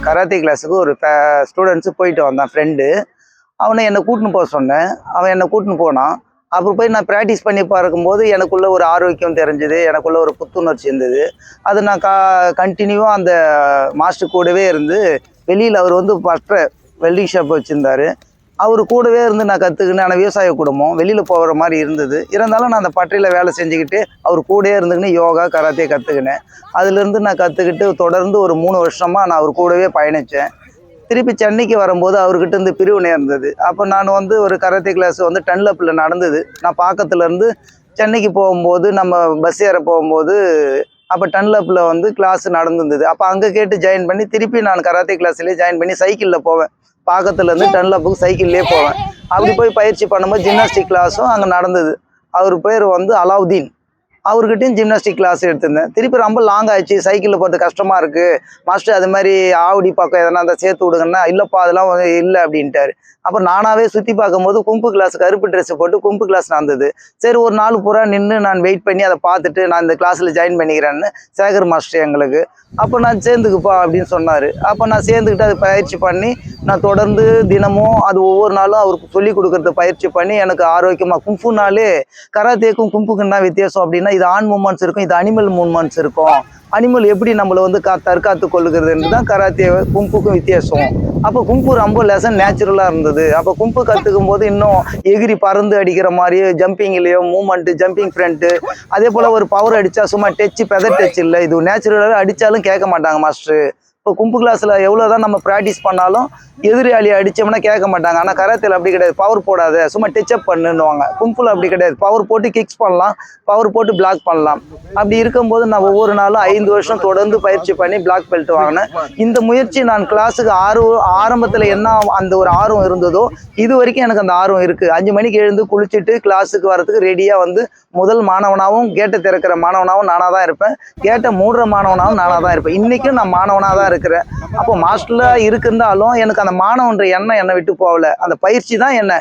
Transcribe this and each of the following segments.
Karate கிளாஸுக்கு ஒரு students போயிட்டு வந்தான் ஃப்ரெண்டு. அவனை என்னை கூட்டின்னு போக சொன்னேன். அவன் என்னை கூட்டின்னு போனான். அப்புறம் போய் நான் ப்ராக்டிஸ் பண்ணி பார்க்கும்போது எனக்குள்ளே ஒரு ஆரோக்கியம் தெரிஞ்சுது, எனக்குள்ளே ஒரு புத்துணர்ச்சி இருந்தது. அது நான் கண்டினியூவாக அந்த மாஸ்டர் கூடவே இருந்து வெளியில் அவர் வந்து வெல்டிங் ஷாப் வச்சுருந்தார். அவர் கூடவே இருந்து நான் கற்றுக்கினேன். ஆனால் விவசாய குடும்பம் வெளியில் போகிற மாதிரி இருந்தது. இருந்தாலும் நான் அந்த பட்டறையில் வேலை செஞ்சுக்கிட்டு அவர் கூடவே இருந்துக்கின்னு யோகா கராத்தே கற்றுக்கினேன். அதுலேருந்து நான் கற்றுக்கிட்டு தொடர்ந்து ஒரு 3 வருஷமாக நான் அவர் கூடவே பயணித்தேன். திருப்பி சென்னைக்கு வரும்போது அவர்கிட்ட இருந்து பிரிவு நேர்ந்தது. அப்போ நான் வந்து ஒரு கராத்தே கிளாஸ் வந்து டன்லப்பில் நடந்தது. நான் பாக்கத்துலேருந்து சென்னைக்கு போகும்போது நம்ம பஸ் ஏற போகும்போது அப்போ டன்லப்பில் வந்து கிளாஸ் நடந்துருந்தது. அப்போ அங்கே கேட்டு ஜாயின் பண்ணி திருப்பி நான் கராத்தே கிளாஸ்லேயே ஜாயின் பண்ணி சைக்கிளில் போவேன். பாக்கத்துலேருந்து டன்லப்புக்கு சைக்கிள்லேயே போவேன். அப்படி போய் பயிற்சி பண்ணும்போது ஜிம்னாஸ்டிக் கிளாஸும் அங்கே நடந்தது. அவர் பேர் வந்து அலாவுதீன். அவர்கிட்டையும் ஜிம்னாஸ்டிக் கிளாஸ் எடுத்திருந்தேன். திருப்பி ரொம்ப லாங் ஆயிடுச்சு, சைக்கிளில் போகிறது கஷ்டமாக இருக்குது மாஸ்டர், அது மாதிரி ஆவடி பக்கம் எதனா அந்த சேர்த்து விடுங்கன்னா, இல்லைப்பா அதெல்லாம் இல்லை அப்படின்ட்டாரு. அப்போ நானாகவே சுற்றி பார்க்கும்போது கும்பு கிளாஸ் கருப்பு ட்ரெஸ்ஸு போட்டு கும்பு கிளாஸ் நடந்தது. சரி ஒரு நாள் பூரா நின்று நான் வெயிட் பண்ணி அதை பார்த்துட்டு நான் இந்த கிளாஸில் ஜாயின் பண்ணிக்கிறேன்னு சேகர் மாஸ்டர் எங்களுக்கு. அப்போ நான் சேர்ந்துக்குப்பா அப்படின்னு சொன்னார். அப்போ நான் சேர்ந்துக்கிட்டு அதை பயிற்சி பண்ணி நான் தொடர்ந்து தினமும் அது ஒவ்வொரு நாளும் அவருக்கு சொல்லிக் கொடுக்குறத பயிற்சி பண்ணி எனக்கு ஆரோக்கியமாக கும்புனாலே கராத்தேக்கும் கும்புக்குன்னா வித்தியாசம் அப்படின்னா, இது ஆண் மூமெண்ட்ஸ் இருக்கும், இது அனிமல் மூமெண்ட்ஸ் இருக்கும். அனிமல் எப்படி நம்மளை வந்து தற்காத்து கொள்ளுகிறதுன்னு தான் கராத்தே கும்புக்கும் வித்தியாசம். அப்போ கும்பு ரொம்ப லெசன் நேச்சுரலாக இருந்தது. அப்போ கும்பு கற்றுக்கும் போது இன்னும் எகிரி பறந்து அடிக்கிற மாதிரி ஜம்பிங்லேயோ மூமெண்ட்டு, ஜம்பிங் ஃப்ரண்ட்டு, அதே போல் ஒரு பவர் அடித்தா சும்மா டச்சு பெதர் டச் இல்லை, இது நேச்சுரலாக அடித்தாலும் கேட்க மாட்டாங்க மாஸ்டர். இப்போ கும்பு கிளாஸில் எவ்வளோ தான் நம்ம ப்ராக்டிஸ் பண்ணாலும் எதிராளி அடித்தோம்னா கேட்க மாட்டாங்க. ஆனால் கராத்தேல அப்படி கிடையாது, பவர் போடாத சும்மா டச்சப் பண்ணுன்னுவாங்க. கும்புல அப்படி கிடையாது, பவர் போட்டு கிக்ஸ் பண்ணலாம், பவர் போட்டு பிளாக் பண்ணலாம். அப்படி இருக்கும்போது நான் ஒவ்வொரு நாளும் 5 வருஷம் தொடர்ந்து பயிற்சி பண்ணி பிளாக் பெல்ட் வாங்கினேன். இந்த முயற்சி நான் கிளாஸுக்கு ஆரம்பத்தில் என்ன அந்த ஒரு ஆர்வம் இருந்ததோ இது வரைக்கும் எனக்கு அந்த ஆர்வம் இருக்குது. 5 மணிக்கு எழுந்து குளிச்சுட்டு கிளாஸுக்கு வரதுக்கு ரெடியாக வந்து முதல் மாணவனாகவும் கேட்டை திறக்கிற மாணவனாகவும் நானாக தான் இருப்பேன், கேட்டை மூடுற மாணவனாகவும் நானாக தான் இருப்பேன். இன்றைக்கும் நான் மாணவனாக தான் இருக்கிறேன். அப்போ மாஸ்டரில் இருந்தாலும் எனக்கு அந்த மாணவன்ற எண்ணம் என்னை விட்டு போகல. அந்த பயிற்சி தான் என்னை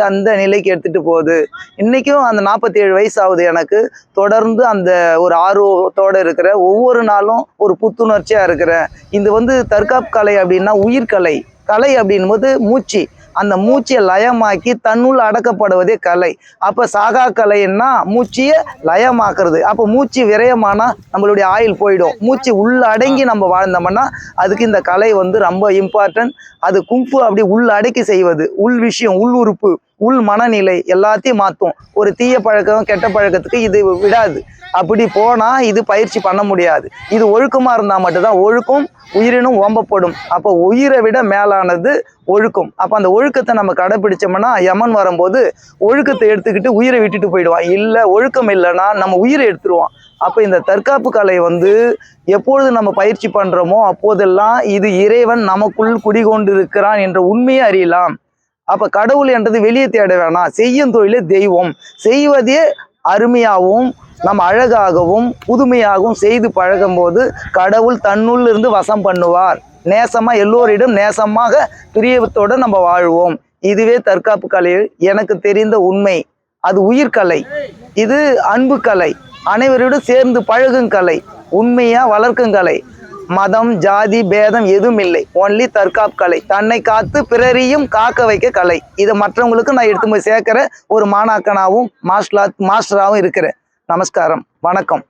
அந்த நிலைக்கு எடுத்துகிட்டு போகுது. இன்றைக்கும் அந்த 47 வயசு ஆகுது எனக்கு. தொடர்ந்து அந்த ஒரு ஆர்வத்தோடு இருக்கிற, ஒவ்வொரு நாளும் ஒரு புத்துணர்ச்சியாக இருக்கிறேன். இது வந்து தற்காப்பு கலை அப்படின்னா உயிர்கலை. கலை அப்படின் போது மூச்சு, அந்த மூச்சை லயமாக்கி தன்னுள் அடக்கப்படுவதே கலை. அப்போ சாகா கலைன்னா மூச்சியை லயமாக்குறது. அப்போ மூச்சு விரயமானா நம்மளுடைய ஆயுள் போயிடும். மூச்சு உள்ள அடங்கி நம்ம வாழ்ந்தோம்னா அதுக்கு இந்த கலை வந்து ரொம்ப இம்பார்ட்டன்ட். அது கும்பு அப்படி உள்ள அடக்கி செய்வது, உள் விஷயம், உள் உறுப்பு, உள் மனநிலை எல்லாத்தையும் மாற்றும். ஒரு தீய பழக்கம் கெட்ட பழக்கத்துக்கு இது விடாது. அப்படி போனால் இது பயிற்சி பண்ண முடியாது. இது ஒழுக்கமாக இருந்தால் மட்டும்தான். ஒழுக்கம் உயிரினும் ஓம்பப்படும். அப்போ உயிரை விட மேலானது ஒழுக்கம். அப்போ அந்த ஒழுக்கத்தை நம்ம கடைப்பிடிச்சோம்னா யமன் வரும்போது ஒழுக்கத்தை எடுத்துக்கிட்டு உயிரை விட்டுட்டு போயிடுவான். இல்லை ஒழுக்கம் இல்லைன்னா நம்ம உயிரை எடுத்துருவான். அப்போ இந்த தற்காப்பு கலை வந்து எப்பொழுது நம்ம பயிற்சி பண்ணுறோமோ அப்போதெல்லாம் இது இறைவன் நமக்குள் குடிகொண்டு இருக்கிறான் என்ற உண்மையை அறியலாம். அப்போ கடவுள் என்றது வெளியே தேட வேணாம், செய்யும் தொழிலே தெய்வம். செய்வதே அருமையாகவும் நம்ம அழகாகவும் புதுமையாகவும் செய்து பழகும் போது கடவுள் தன்னுள் இருந்து வசம் பண்ணுவார். நேசமாக எல்லோரிடம் நேசமாக பிரியத்தோடு நம்ம வாழ்வோம். இதுவே தற்காப்பு கலை எனக்கு தெரிந்த உண்மை. அது உயிர்கலை, இது அன்பு கலை, அனைவரோடும் சேர்ந்து பழகும் கலை, உண்மையாக வளர்க்கும் கலை. மதம் ஜாதி பேதம் எதுவும் இல்லை, ஒன்லி தற்காப்பு கலை. தன்னை காத்து பிறரையும் காக்க வைக்க கலை. இதை மற்றவங்களுக்கு நான் எடுத்து போய் சேர்க்கிற ஒரு மாணாக்கனாகவும் மாஸ்டராகவும் இருக்கிறேன். நமஸ்காரம், வணக்கம்.